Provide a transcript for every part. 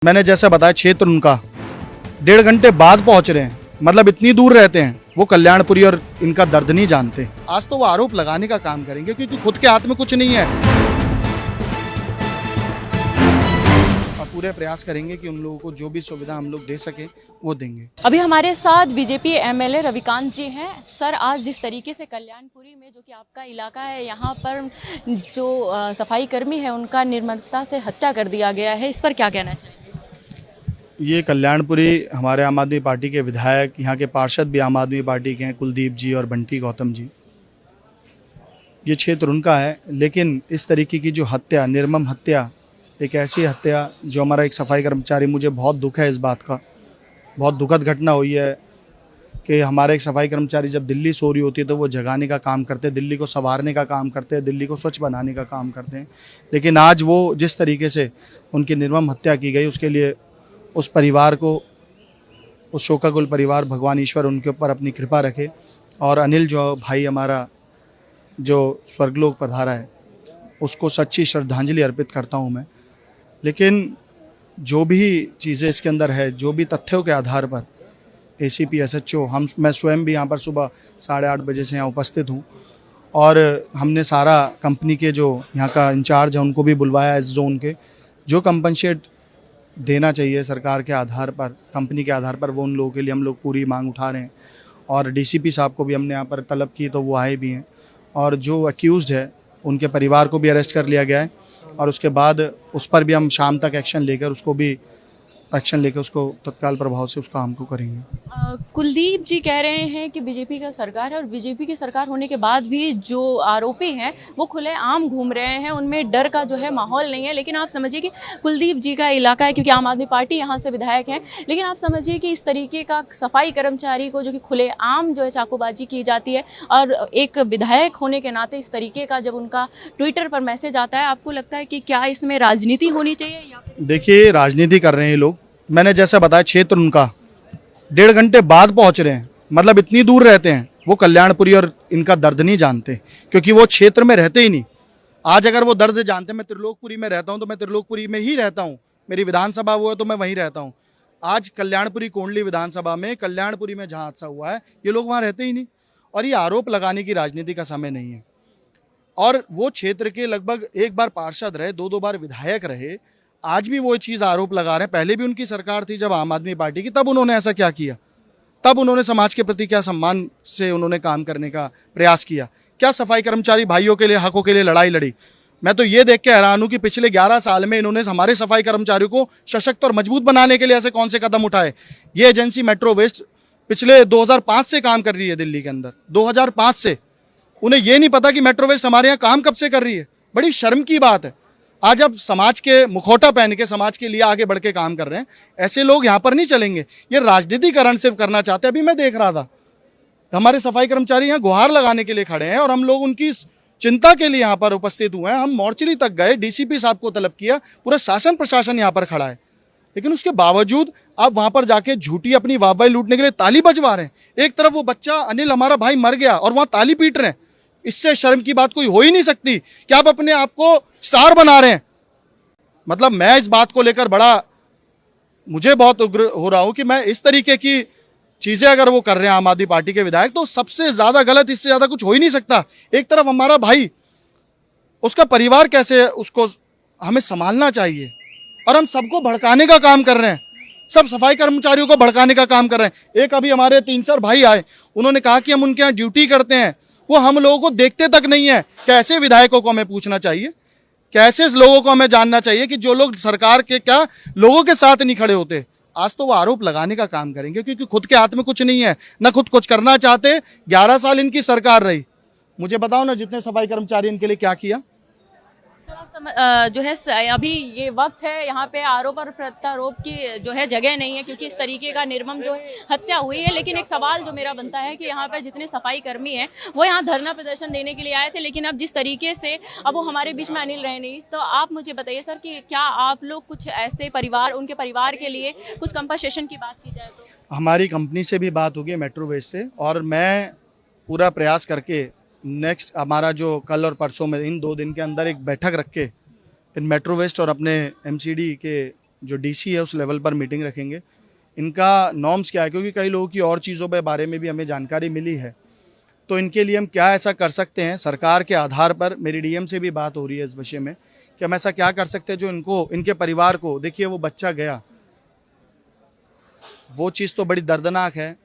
मैंने जैसा बताया क्षेत्र उनका 1.5 घंटे बाद पहुंच रहे हैं, मतलब इतनी दूर रहते हैं वो कल्याणपुरी और इनका दर्द नहीं जानते। आज तो वो आरोप लगाने का काम करेंगे क्योंकि खुद के हाथ में कुछ नहीं है और पूरे प्रयास करेंगे कि उन लोगों को जो भी सुविधा हम लोग दे सके वो देंगे। अभी हमारे साथ बीजेपी एमएलए रविकांत जी हैं। सर, आज जिस तरीके से कल्याणपुरी में जो कि आपका इलाका है, यहाँ पर जो सफाई कर्मी है उनका निर्ममता से हत्या कर दिया गया है, इस पर क्या कहना चाहिए? ये कल्याणपुरी हमारे आम आदमी पार्टी के विधायक, यहाँ के पार्षद भी आम आदमी पार्टी के हैं, कुलदीप जी और बंटी गौतम जी। ये क्षेत्र उनका है, लेकिन इस तरीके की जो हत्या, निर्मम हत्या, एक ऐसी हत्या जो हमारा एक सफाई कर्मचारी, मुझे बहुत दुख है इस बात का, बहुत दुखद घटना हुई है कि हमारे एक सफाई कर्मचारी जब दिल्ली सो रही होती है तो वो जगाने का काम करते हैं, दिल्ली को संवारने का काम करते हैं, दिल्ली को स्वच्छ बनाने का काम करते हैं। लेकिन आज वो जिस तरीके से उनकी निर्मम हत्या की गई, उसके लिए उस परिवार को, उस शोकाकुल परिवार, भगवान ईश्वर उनके ऊपर अपनी कृपा रखे। और अनिल जो भाई हमारा जो स्वर्गलोक पधारा है, उसको सच्ची श्रद्धांजलि अर्पित करता हूँ मैं। लेकिन जो भी चीज़ें इसके अंदर है, जो भी तथ्यों के आधार पर एसीपी एसएचओ, मैं स्वयं भी यहाँ पर सुबह 8:30 बजे से यहाँ उपस्थित हूँ और हमने सारा कंपनी के जो यहाँ का इंचार्ज है उनको भी बुलवाया इस जोन के, जो कंपनसेट देना चाहिए सरकार के आधार पर, कंपनी के आधार पर, वो उन लोगों के लिए हम लोग पूरी मांग उठा रहे हैं। और डीसीपी साहब को भी हमने यहाँ पर तलब की तो वो आए भी हैं, और जो अक्यूज़्ड है उनके परिवार को भी अरेस्ट कर लिया गया है और उसके बाद उस पर भी हम शाम तक एक्शन लेकर उसको तत्काल प्रभाव से उस काम को करेंगे। कुलदीप जी कह रहे हैं कि बीजेपी का सरकार है और बीजेपी की सरकार होने के बाद भी जो आरोपी हैं वो खुले आम घूम रहे हैं, उनमें डर का जो है माहौल नहीं है। लेकिन आप समझिए कि कुलदीप जी का इलाका है, क्योंकि आम आदमी पार्टी यहाँ से विधायक हैं, लेकिन आप समझिए कि इस तरीके का सफाई कर्मचारी को जो कि खुले आम जो है चाकूबाजी की जाती है, और एक विधायक होने के नाते इस तरीके का जब उनका ट्विटर पर मैसेज आता है, आपको लगता है कि क्या इसमें राजनीति होनी चाहिए या फिर? देखिए, राजनीति कर रहे हैं लोग। मैंने जैसा बताया क्षेत्र उनका 1.5 घंटे बाद पहुंच रहे हैं, मतलब इतनी दूर रहते हैं वो कल्याणपुरी और इनका दर्द नहीं जानते क्योंकि वो क्षेत्र में रहते ही नहीं। आज अगर वो दर्द जानते, मैं त्रिलोकपुरी में रहता हूं तो मैं त्रिलोकपुरी में ही रहता हूं, मेरी विधानसभा वो है तो मैं वहीं रहता हूं। आज कल्याणपुरी कोंडली विधानसभा में, कल्याणपुरी में जहाँ हादसा हुआ है, ये लोग वहाँ रहते ही नहीं। और ये आरोप लगाने की राजनीति का समय नहीं है। और वो क्षेत्र के लगभग 1 बार पार्षद रहे, 2 बार विधायक रहे, आज भी वो चीज़ आरोप लगा रहे हैं। पहले भी उनकी सरकार थी जब आम आदमी पार्टी की, तब उन्होंने ऐसा क्या किया? तब उन्होंने समाज के प्रति क्या सम्मान से उन्होंने काम करने का प्रयास किया? क्या सफाई कर्मचारी भाइयों के लिए, हकों के लिए लड़ाई लड़ी? मैं तो ये देख के हैरान हूँ कि पिछले 11 साल में इन्होंने हमारे सफाई कर्मचारियों को सशक्त और मजबूत बनाने के लिए ऐसे कौन से कदम उठाए? ये एजेंसी मेट्रो वेस्ट पिछले 2005 से काम कर रही है दिल्ली के अंदर, 2005 से। उन्हें ये नहीं पता कि मेट्रो वेस्ट हमारे यहाँ काम कब से कर रही है? बड़ी शर्म की बात है। आज अब समाज के मुखौटा पहन के समाज के लिए आगे बढ़ के काम कर रहे हैं, ऐसे लोग यहाँ पर नहीं चलेंगे। ये राजनीतिकरण सिर्फ करना चाहते हैं। अभी मैं देख रहा था हमारे सफाई कर्मचारी यहाँ गुहार लगाने के लिए खड़े हैं और हम लोग उनकी चिंता के लिए यहाँ पर उपस्थित हुए हैं। हम मोर्चरी तक गए, डीसीपी साहब को तलब किया, पूरा शासन प्रशासन यहाँ पर खड़ा है, लेकिन उसके बावजूद आप वहाँ पर जाके झूठी अपनी वाहवाही लूटने के लिए ताली बजवा रहे हैं। एक तरफ वो बच्चा अनिल हमारा भाई मर गया और वहाँ ताली पीट रहे हैं। इससे शर्म की बात कोई हो ही नहीं सकती कि आप अपने आप को स्टार बना रहे हैं। मतलब मैं इस बात को लेकर मुझे बहुत उग्र हो रहा हूं कि मैं इस तरीके की चीजें अगर वो कर रहे हैं आम आदमी पार्टी के विधायक, तो सबसे ज्यादा गलत, इससे ज्यादा कुछ हो ही नहीं सकता। एक तरफ हमारा भाई, उसका परिवार, कैसे उसको हमें संभालना चाहिए, और हम सबको भड़काने का काम कर रहे हैं, सब सफाई कर्मचारियों को भड़काने का काम कर रहे हैं। एक अभी हमारे 3-4 भाई आए, उन्होंने कहा कि हम उनके यहाँ ड्यूटी करते हैं, वो हम लोगों को देखते तक नहीं है। कैसे विधायकों को हमें पूछना चाहिए, कैसे लोगों को हमें जानना चाहिए कि जो लोग सरकार के क्या लोगों के साथ नहीं खड़े होते। आज तो वो आरोप लगाने का काम करेंगे क्योंकि खुद के हाथ में कुछ नहीं है, ना खुद कुछ करना चाहते। 11 साल इनकी सरकार रही, मुझे बताओ ना, जितने सफाई कर्मचारी इनके लिए क्या किया? जो है अभी ये वक्त है, यहाँ पे आरोप और प्रत्यारोप की जो है जगह नहीं है, क्योंकि इस तरीके का निर्मम जो हत्या हुई है। लेकिन एक सवाल जो मेरा बनता है कि यहाँ पर जितने सफाई कर्मी हैं वो यहाँ धरना प्रदर्शन देने के लिए आए थे, लेकिन अब जिस तरीके से अब वो हमारे बीच में अनिल रहे नहीं, तो आप मुझे बताइए सर कि क्या आप लोग कुछ ऐसे परिवार, उनके परिवार के लिए कुछ कंपनसेशन की बात की जाए तो? हमारी कंपनी से भी बात होगी, मेट्रो वेस्ट से, और मैं पूरा प्रयास करके नेक्स्ट हमारा जो कल और परसों में, इन 2 दिन के अंदर एक बैठक रख के इन मेट्रो वेस्ट और अपने एमसीडी के जो डीसी है उस लेवल पर मीटिंग रखेंगे। इनका नॉर्म्स क्या है, क्योंकि कई लोगों की और चीज़ों के बारे में भी हमें जानकारी मिली है, तो इनके लिए हम क्या ऐसा कर सकते हैं सरकार के आधार पर। मेरी डीएम से भी बात हो रही है इस विषय में कि हम ऐसा क्या कर सकते हैं जो इनको, इनके परिवार को, देखिए वो बच्चा गया, वो चीज़ तो बड़ी दर्दनाक है,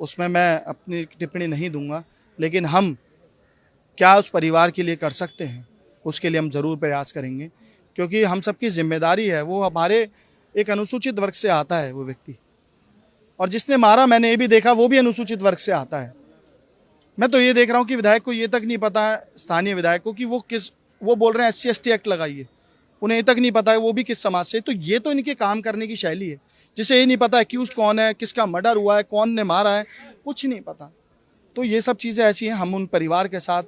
उसमें मैं अपनी टिप्पणी नहीं दूंगा, लेकिन हम क्या उस परिवार के लिए कर सकते हैं उसके लिए हम ज़रूर प्रयास करेंगे, क्योंकि हम सबकी जिम्मेदारी है। वो हमारे एक अनुसूचित वर्ग से आता है वो व्यक्ति, और जिसने मारा मैंने ये भी देखा वो भी अनुसूचित वर्ग से आता है। मैं तो ये देख रहा हूँ कि विधायक को ये तक नहीं पता है, स्थानीय विधायक को, कि वो बोल रहे हैं SC/ST एक्ट लगाइए, उन्हें ये तक नहीं पता है वो भी किस समाज से। तो ये तो इनके काम करने की शैली है, जिसे ये नहीं पता एक्यूज्ड कौन है, किसका मर्डर हुआ है, कौन ने मारा है, कुछ नहीं पता। तो ये सब चीज़ें ऐसी हैं, हम उन परिवार के साथ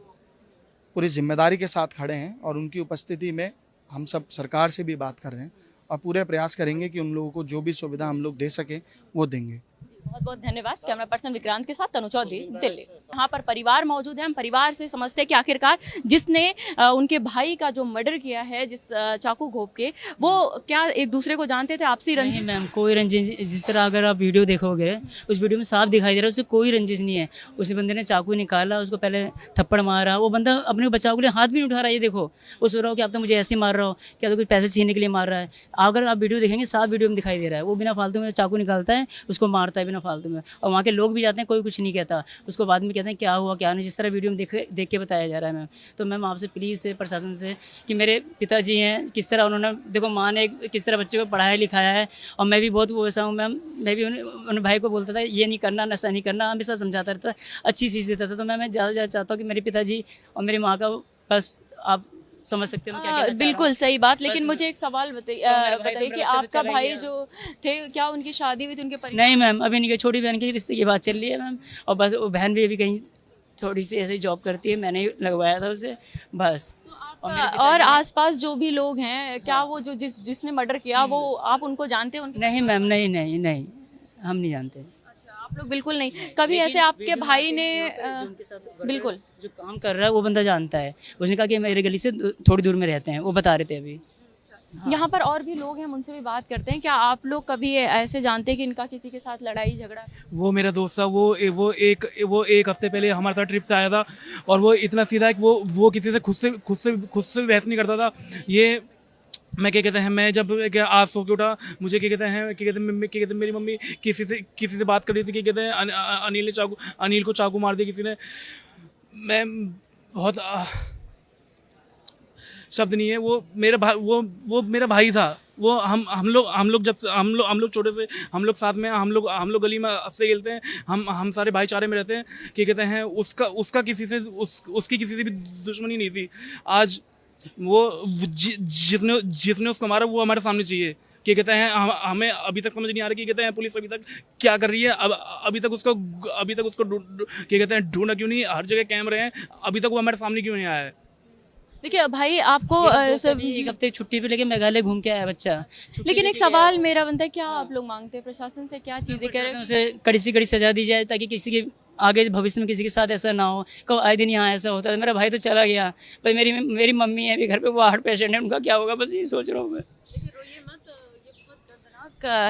पूरी जिम्मेदारी के साथ खड़े हैं और उनकी उपस्थिति में हम सब सरकार से भी बात कर रहे हैं और पूरे प्रयास करेंगे कि उन लोगों को जो भी सुविधा हम लोग दे सकें वो देंगे। बहुत बहुत धन्यवाद। कैमरा पर्सन विक्रांत के साथ तनु चौधरी, दिल्ली। यहाँ पर परिवार मौजूद है, हम परिवार से समझते हैं कि आखिरकार जिसने उनके भाई का जो मर्डर किया है, जिस चाकू घोंप के, वो क्या एक दूसरे को जानते थे, आपसी रंजिश? नहीं मैम, कोई रंजिश, जिस तरह अगर आप वीडियो देखोगे उस वीडियो में साफ दिखाई दे रहा है, उससे कोई रंजिश नहीं है। उस बंदे ने चाकू निकाला, उसको पहले थप्पड़ मारा, वो बंदा अपने बचाव के लिए हाथ भी नहीं उठा रहा है। ये देखो, वो सोच रहा हो कि आप तो मुझे ऐसे मार रहा हो, क्या तो कुछ पैसे छीनने के लिए मार रहा है। अगर आप वीडियो देखेंगे साफ वीडियो में दिखाई दे रहा है, वो बिना फालतू में चाकू निकालता है, उसको मारता है बिना फालतू में, और वहाँ के लोग भी जाते हैं, कोई कुछ नहीं कहता उसको। बाद में कहते हैं क्या हुआ क्या नहीं, जिस तरह वीडियो में देख के बताया जा रहा है मैम। तो मैम आपसे प्लीज़ से प्रशासन से कि मेरे पिताजी हैं, किस तरह उन्होंने, देखो माँ ने किस तरह बच्चे को पढ़ाया लिखाया है, और मैं भी बहुत वैसा हूँ मैम। मैं भी उन भाई को बोलता था ये नहीं करना, नशा नहीं करना, हमेशा समझाता रहता, अच्छी चीज़ देता था। तो मैं ज़्यादा से ज़्यादा चाहता हूँ कि मेरे पिताजी और मेरी माँ का, बस आप समझ सकते हो क्या कहना चाह रहा हूँ। बिल्कुल सही बात। लेकिन मुझे एक सवाल बताइए कि आपका भाई जो थे, क्या उनकी शादी हुई थी उनके परिवार? नहीं मैम, अभी नहीं की, छोटी बहन के रिश्ते की बात चल रही है मैम, और बस वो बहन भी अभी कहीं थोड़ी सी ऐसे ही जॉब करती है, मैंने लगवाया था उसे बस। और आसपास जो भी लोग हैं, क्या वो जो जिसने मर्डर किया वो आप उनको जानते हैं? नहीं मैम, नहीं, हम नहीं जानते। अच्छा, आप लोग बिल्कुल नहीं। कभी ऐसे आपके भाई ने बिल्कुल जो काम कर रहा है वो बंदा जानता है, उसने कहा कि मेरे गली से थोड़ी दूर में रहते हैं, वो बता रहे थे अभी। यहाँ पर और भी लोग हैं, उनसे भी बात करते हैं। क्या आप लोग कभी ऐसे जानते हैं कि इनका किसी के साथ लड़ाई झगड़ा? वो मेरा दोस्त था, वो एक हफ्ते पहले हमारे साथ ट्रिप से आया था, और वो इतना सीधा है कि वो किसी से खुद से बहस नहीं करता था। ये मैं क्या कहते हैं, मैं जब आज सो के उठा, मुझे क्या कहते हैं मेरी मम्मी किसी से बात कर रही थी, क्या कहते हैं अनिल को चाकू मार दिया किसी ने। मैं बहुत शब्द नहीं है। वो मेरा भाई था। वो हम लोग छोटे से हम लोग साथ में हम लोग गली में से खेलते हैं, हम सारे भाईचारे में रहते हैं। क्या कहते हैं, उसका उसकी किसी से भी दुश्मनी नहीं थी। आज वो जिसने उसको मारा वो हमारे सामने चाहिए। क्या कहते हैं, हमें अभी तक समझ नहीं आ रहा कि कहते हैं पुलिस अभी तक क्या कर रही है। अभी तक उसको क्या कहते हैं ढूंढा क्यों नहीं, हर जगह कैमरे हैं, अभी तक वो हमारे सामने क्यों नहीं आया है। देखिए भाई, आपको सब एक हफ्ते छुट्टी पे लेके मेघालय घूम के आया बच्चा। लेकिन एक सवाल मेरा बनता है, क्या आप लोग मांगते हैं प्रशासन से, क्या चीजें कह रहे हैं? उसे कड़ी से कड़ी सजा दी जाए, ताकि किसी के आगे भविष्य में किसी के साथ ऐसा ना हो। कब आए दिन यहाँ ऐसा होता है। मेरा भाई तो चला गया, पर मेरी मम्मी है अभी घर पे, वो हार्ट पेशेंट है, उनका क्या होगा, बस यही सोच रहा हूँ मैं।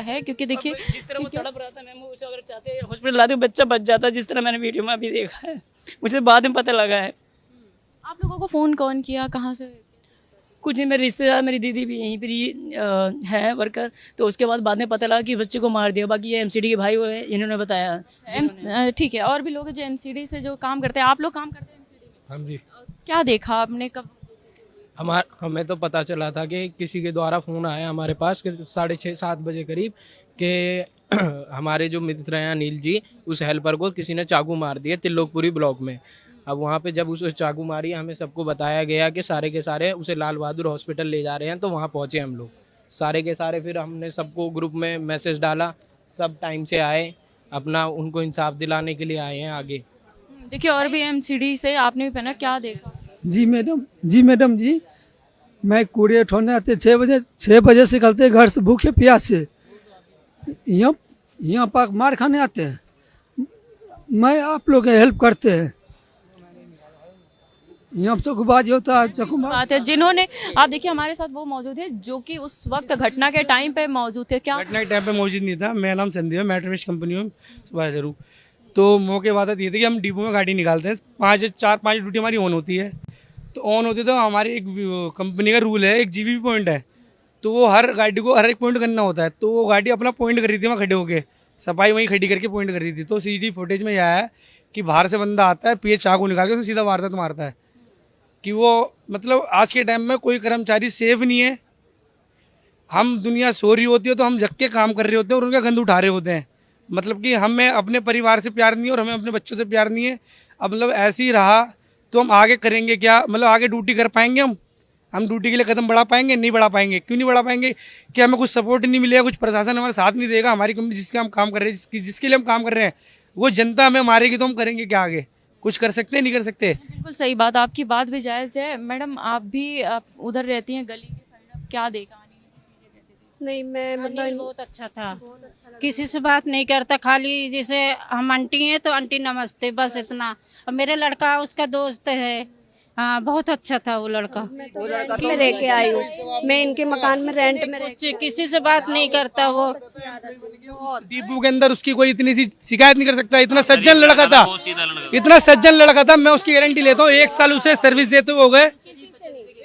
है क्योंकि देखिए जिस तरह वो तड़प रहा था, मैं उसे अगर चाहते हॉस्पिटल लाते बच्चा बच जाता, जिस तरह मैंने वीडियो में अभी देखा है। मुझे बाद में पता लगा है। आप लोगों को फोन कौन किया, कहाँ से? कुछ नहीं, मेरे रिश्तेदार, मेरी दीदी भी यहीं पर ही है वर्कर, तो उसके बाद में पता लगा कि बच्चे को मार दिया। बाकी ये एमसीडी के भाई वो है, इन्होंने बताया। ठीक है, और भी लोग हैं जो एमसीडी से जो काम करते हैं। आप लोग काम करते हैं एमसीडी में? हाँ जी। क्या देखा आपने, कब? हमें तो पता चला था कि किसी के द्वारा फ़ोन आया हमारे पास कि 6:30-7 बजे करीब कि हमारे जो मित्र हैं अनिल जी, उस हेल्पर को किसी ने चाकू मार दिया त्रिलोकपुरी ब्लॉक में। अब वहाँ पे जब उसे चाकू मारी, हमें सबको बताया गया कि सारे के सारे उसे लाल बहादुर हॉस्पिटल ले जा रहे हैं। तो वहाँ पहुँचे हम लोग सारे के सारे, फिर हमने सबको ग्रुप में मैसेज डाला, सब टाइम से आए, अपना उनको इंसाफ दिलाने के लिए आए हैं आगे। देखिए, और भी एमसीडी से आपने भी पहना, क्या देखा? जी मैडम जी, मैं कूड़े उठाने आते 6 बजे से निकलते घर से भूखे प्यास से, यहाँ पर मार खाने आते हैं। मैं आप लोग हेल्प करते हैं, यहाँ चकुबाजी होता है, चकुमा बात है जिन्होंने, आप देखिए हमारे साथ वो मौजूद है जो कि उस वक्त घटना के टाइम पे मौजूद थे। क्या घटना के टाइम पे मौजूद नहीं था। मेरा नाम संदीप है, मैं ट्रेविस कंपनी में सुपरवाइजर हूँ। तो मौके बात ये थी कि हम डिपो में गाड़ी निकालते हैं, 4-5 ड्यूटी हमारी ऑन होती है। तो ऑन होती है तो हमारी एक कंपनी का रूल है, एक जीबीपी पॉइंट है, तो वो हर गाड़ी को हर एक पॉइंट करना होता है। तो वो गाड़ी अपना पॉइंट कर रही थी वहाँ खड़े होके, सफाई वहीं खड़ी करके पॉइंट कर रही थी। तो सीसीटीवी फुटेज में यह है कि बाहर से बंदा आता है, पीछे चाकू निकाल के तो सीधा वारदात मारता है। कि वो मतलब आज के टाइम में कोई कर्मचारी सेफ नहीं है। हम दुनिया सो रही होती है तो हम जग के काम कर रहे होते हैं और उनका गंद उठा रहे होते हैं। मतलब कि हमें अपने परिवार से प्यार नहीं है और हमें अपने बच्चों से प्यार नहीं है। अब मतलब ऐसे ही रहा तो हम आगे करेंगे क्या? मतलब आगे ड्यूटी कर पाएंगे हम ड्यूटी के लिए कदम बढ़ा पाएंगे? नहीं बढ़ा पाएंगे। क्यों नहीं बढ़ा पाएंगे? कि हमें कुछ सपोर्ट नहीं मिलेगा, कुछ प्रशासन हमारे साथ नहीं देगा। हमारी कंपनी जिसके हम काम कर रहे हैं, जिसके लिए हम काम कर रहे हैं, वो जनता हमें मारेगी तो हम करेंगे क्या आगे? कुछ कर सकते हैं? नहीं कर सकते। बिल्कुल सही बात, आपकी बात भी जायज़ है। मैडम आप उधर रहती हैं गली के साइड, आप क्या देखा? नहीं मैं अनिल मतलब बहुत अच्छा था, किसी से बात नहीं करता, खाली जैसे हम आंटी हैं तो आंटी नमस्ते, बस इतना। और मेरे लड़का उसका दोस्त है, हाँ बहुत अच्छा था वो लड़का। रेंट में रह के आई हूँ, मैं इनके मकान में रेंट में रह के किसी से बात नहीं करता वो। डिपो के अंदर उसकी कोई इतनी सी शिकायत नहीं कर सकता। इतना सज्जन लड़का था, इतना सज्जन लड़का था। मैं उसकी गारंटी लेता हूँ, 1 साल उसे सर्विस देते हुए हो गए।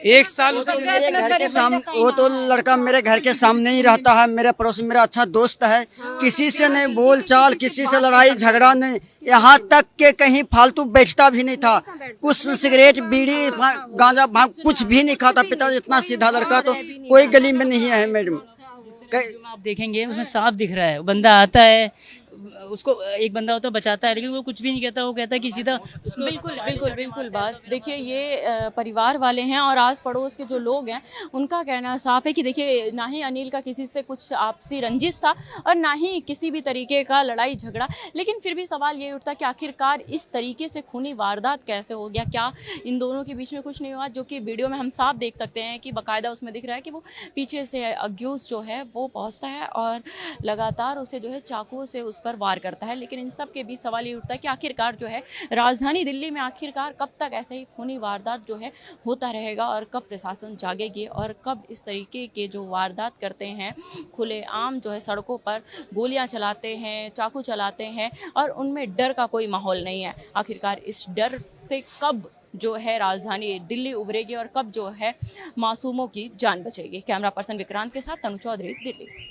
1 साल घर के सामने, वो तो लड़का मेरे घर के सामने ही रहता है, मेरे पड़ोस में मेरा अच्छा दोस्त है। किसी से नहीं बोल चाल, किसी से लड़ाई झगड़ा नहीं, यहाँ तक के कहीं फालतू बैठता भी नहीं था। कुछ सिगरेट बीड़ी गांजा भांग कुछ भी नहीं खाता पिता। इतना सीधा लड़का तो कोई गली में नहीं है मैडम। आप देखेंगे उसमें साफ दिख रहा है, बंदा आता है, उसको एक बंदा होता है बचाता है, लेकिन वो कुछ भी नहीं कहता। वो कहता है कि सीधा उसको बिल्कुल बात देखिए, ये परिवार वाले हैं और आस पड़ोस के जो लोग हैं उनका कहना साफ है कि देखिए ना ही अनिल का किसी से कुछ आपसी रंजिश था और ना ही किसी भी तरीके का लड़ाई झगड़ा। लेकिन फिर भी सवाल ये उठता कि आखिरकार इस तरीके से खूनी वारदात कैसे हो गया? क्या इन दोनों के बीच में कुछ नहीं हुआ? जो कि वीडियो में हम साफ देख सकते हैं कि बाकायदा उसमें दिख रहा है कि वो पीछे से अज्यूज जो है वो पहुँचता है और लगातार उसे जो है चाकू से उस पर वार करता है। लेकिन इन सब के बीच सवाल ये उठता है कि आखिरकार जो है राजधानी दिल्ली में आखिरकार कब तक ऐसे ही खूनी वारदात जो है होता रहेगा और कब प्रशासन जागेगी और कब इस तरीके के जो वारदात करते हैं खुलेआम जो है सड़कों पर गोलियां चलाते हैं, चाकू चलाते हैं और उनमें डर का कोई माहौल नहीं है। आखिरकार इस डर से कब जो है राजधानी दिल्ली उभरेगी और कब जो है मासूमों की जान बचेगी? कैमरा पर्सन विक्रांत के साथ तनु चौधरी, दिल्ली।